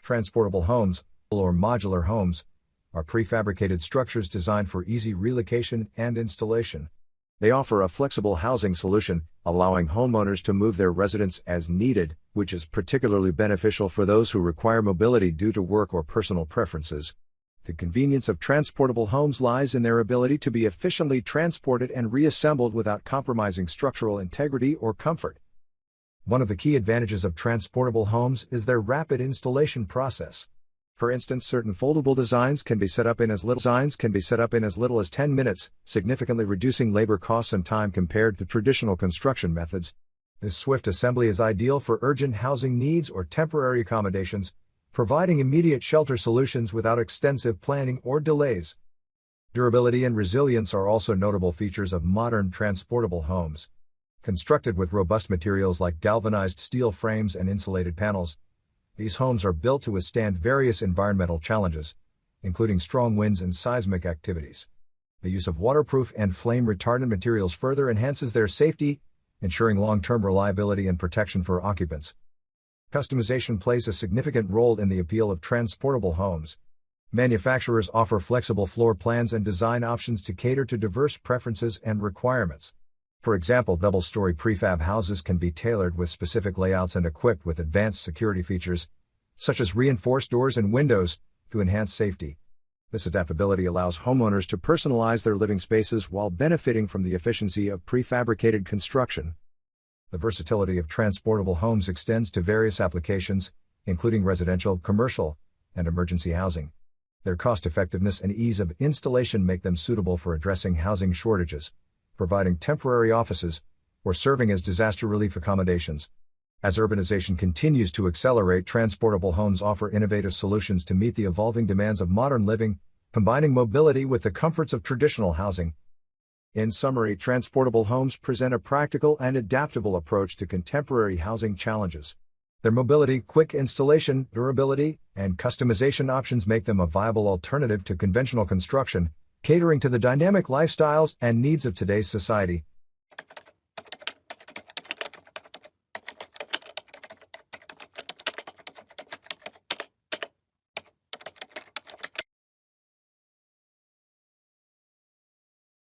Transportable homes, or modular homes, are prefabricated structures designed for easy relocation and installation. They offer a flexible housing solution, allowing homeowners to move their residence as needed, which is particularly beneficial for those who require mobility due to work or personal preferences. The convenience of transportable homes lies in their ability to be efficiently transported and reassembled without compromising structural integrity or comfort. One of the key advantages of transportable homes is their rapid installation process. For instance, certain foldable designs can be set up in as little as 10 minutes, significantly reducing labor costs and time compared to traditional construction methods. This swift assembly is ideal for urgent housing needs or temporary accommodations, providing immediate shelter solutions without extensive planning or delays. Durability and resilience are also notable features of modern transportable homes. Constructed with robust materials like galvanized steel frames and insulated panels, these homes are built to withstand various environmental challenges, including strong winds and seismic activities. The use of waterproof and flame-retardant materials further enhances their safety, ensuring long-term reliability and protection for occupants. Customization plays a significant role in the appeal of transportable homes. Manufacturers offer flexible floor plans and design options to cater to diverse preferences and requirements. For example, double-story prefab houses can be tailored with specific layouts and equipped with advanced security features, such as reinforced doors and windows, to enhance safety. This adaptability allows homeowners to personalize their living spaces while benefiting from the efficiency of prefabricated construction. The versatility of transportable homes extends to various applications, including residential, commercial, and emergency housing. Their cost-effectiveness and ease of installation make them suitable for addressing housing shortages, providing temporary offices, or serving as disaster relief accommodations. As urbanization continues to accelerate, transportable homes offer innovative solutions to meet the evolving demands of modern living, combining mobility with the comforts of traditional housing. In summary, transportable homes present a practical and adaptable approach to contemporary housing challenges. Their mobility, quick installation, durability, and customization options make them a viable alternative to conventional construction, catering to the dynamic lifestyles and needs of today's society.